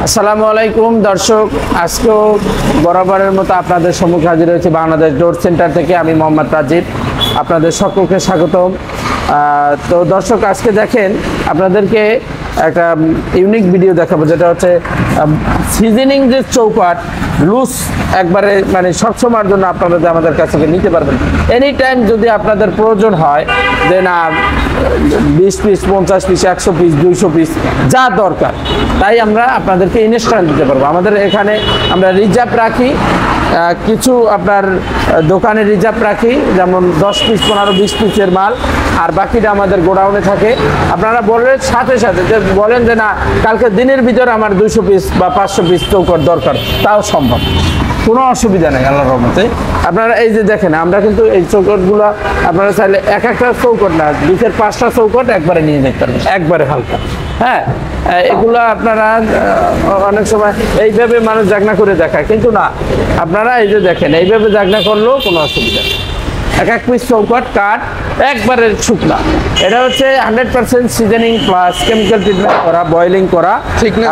আসসালামু আলাইকুম দর্শক, আজকেও বরাবরের মতো আপনাদের সম্মুখে হাজির হয়েছে বাংলাদেশ ডোর সেন্টার থেকে। আমি মোহাম্মদ রাজীব, আপনাদের সকলকে স্বাগতম। তো দর্শক, আজকে দেখেন আপনাদেরকে একটা ইউনিক ভিডিও দেখাবো, যেটা হচ্ছে সিজনিং যে চৌকাঠ লুজ একবারে মানে সবসময়ের জন্য আপনারা আমাদের কাছ থেকে নিতে পারবেন। এনি টাইম যদি আপনাদের প্রয়োজন হয় যে না 20 পিস, 50 পিস, 100 পিস, 200 পিস যা দরকার তাই আমরা আপনাদেরকে ইনস্ট্যান্ট দিতে পারবো। আমাদের এখানে আমরা রিজার্ভ রাখি, কিছু আপনার দোকানে রিজার্ভ রাখি, যেমন 10 পিস, 15, 20 পিসের মাল, আর বাকিটা আমাদের গোডাউনে থাকে। আপনারা বললেন সাথে সাথে যে বলেন যে না কালকে দিনের ভিতরে আমার 200 পিস বা 500 পিস চৌকাঠ দরকার, তাও সম্ভব, কোনো অসুবিধা নেই আল্লাহর রহমতে। আপনারা এই যে দেখেন, আমরা কিন্তু এই চৌকাঠগুলো আপনারা চাইলে এক একটা চৌকাঠ না, 2-5টা চৌকাঠ একবারে নিয়ে যেতে পারবেন, একবারে হালকা। হ্যাঁ, এগুলো আপনারা অনেক সময় এইভাবে মানুষ জাগনা করে দেখায়, কিন্তু না, আপনারা এই যে দেখেন এইভাবে জাগনা করলেও কোনো অসুবিধা নেই। এক পিস চৌকাঠ কাঠ একবারে শুকনা। এটা হচ্ছে 100% সিজনিং প্লাস কেমিক্যাল ট্রিটমেন্ট করা, বয়েলিং করা।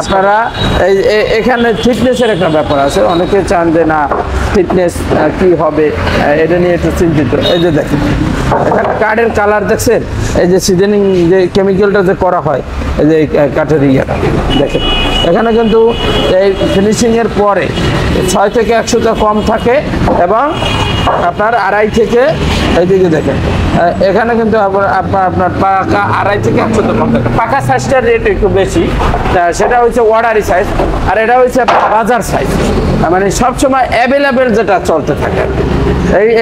আপনারা এখানে ফিটনেসের একটা ব্যাপার আছে, অনেকে চান যে না ফিটনেস কি হবে এটা নিয়ে একটু চিন্তিত। এই যে দেখেন এখানে কাঠের কালার দেখছেন, এই যে সিজনিং যে কেমিক্যালটা যে করা হয়, এই যে কাঠের ইয়েটা দেখেন, এখানে কিন্তু এই ফিনিশিংয়ের পরে 6 থেকে 100টা কম থাকে, এবং আপনার 2.5 থেকে এইদিকে দেখেন এখানে কিন্তু আপনার পাকা 2.5 থেকে 100টা কম থাকে। পাকা সাইজটার রেট একটু বেশি, সেটা হচ্ছে অর্ডারি সাইজ, আর এটা হচ্ছে বাজার সাইজ, মানে সবসময় অ্যাভেলেবেল যেটা চলতে থাকে।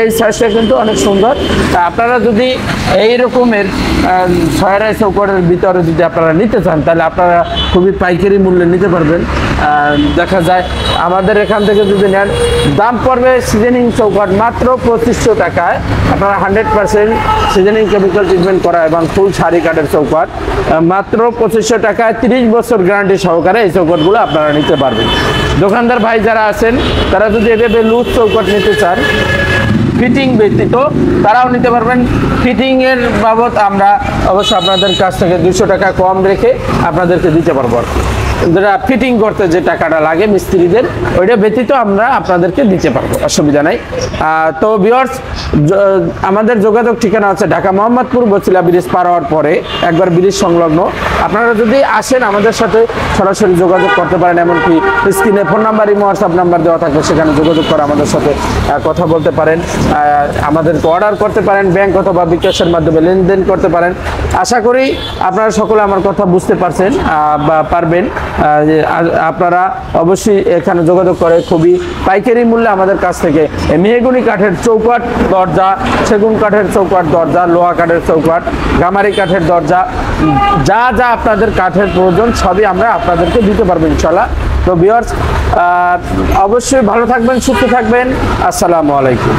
এই সাইজটা কিন্তু অনেক সুন্দর। আপনারা যদি এই রকমের 6 চৌকাঠের ভিতরে যদি আপনারা নিতে চান, তাহলে আপনারা খুবই পাইকারি মূল্যে নিতে পারবেন। দেখা যায় আমাদের এখান থেকে যদি নেন, দাম পড়বে সিজনিং চৌকাঠ মাত্র 2500 টাকায়। আপনারা 100% সিজনিং কেমিক্যাল ট্রিটমেন্ট করা এবং ফুল শাড়ি কাঠের চৌকাঠ মাত্র 2500 টাকায় 30 বছর গ্যারান্টি সহকারে এই চৌকাঠগুলো আপনারা নিতে পারবেন। দোকানদার ভাই যারা আছেন, তারা যদি এভাবে লুজ চৌকাঠ নিতে চান ফিটিং ব্যতীত, তারাও নিতে পারবেন। ফিটিংয়ের বাবদ আমরা অবশ্য আপনাদের কাছ থেকে 200 টাকা কম রেখে আপনাদেরকে দিতে পারবো। যেটা ফিটিং করতে যে টাকাটা লাগে মিস্ত্রিদের, ওইটা ব্যতীত আমরা আপনাদেরকে দিতে পারবো, অসুবিধা নাই। তো ভিউয়ার্স, আমাদের যোগাযোগ ঠিকানা আছে ঢাকা মোহাম্মদপুর বছিলা ব্রিজ পার হওয়ার পরে, একবার ব্রিজ সংলগ্ন। আপনারা যদি আসেন আমাদের সাথে সরাসরি যোগাযোগ করতে পারেন, এমনকি স্ক্রিনে ফোন নাম্বার, হোয়াটসঅ্যাপ নাম্বার দেওয়া থাকবে, সেখানে যোগাযোগ করে আমাদের সাথে কথা বলতে পারেন, আমাদেরকে অর্ডার করতে পারেন, ব্যাংক অথবা বিকাশের মাধ্যমে লেনদেন করতে পারেন। আশা করি আপনারা সকলে আমার কথা বুঝতে পারছেন বা পারবেন। আপনারা অবশ্যই এখানে যোগাযোগ করে খুবই পাইকারি মূল্যে আমাদের কাছ থেকে মেহগনি কাঠের চৌকাঠ দরজা, সেগুন কাঠের চৌকাঠ দরজা, লোহা কাঠের চৌকাঠ, গামারি কাঠের দরজা, যা যা আপনাদের কাঠের প্রয়োজন সবই আমরা আপনাদেরকে দিতে পারবো ইনশাল্লাহ। তো ভিউয়ার্স, অবশ্যই ভালো থাকবেন, সুস্থ থাকবেন। আসসালামু আলাইকুম।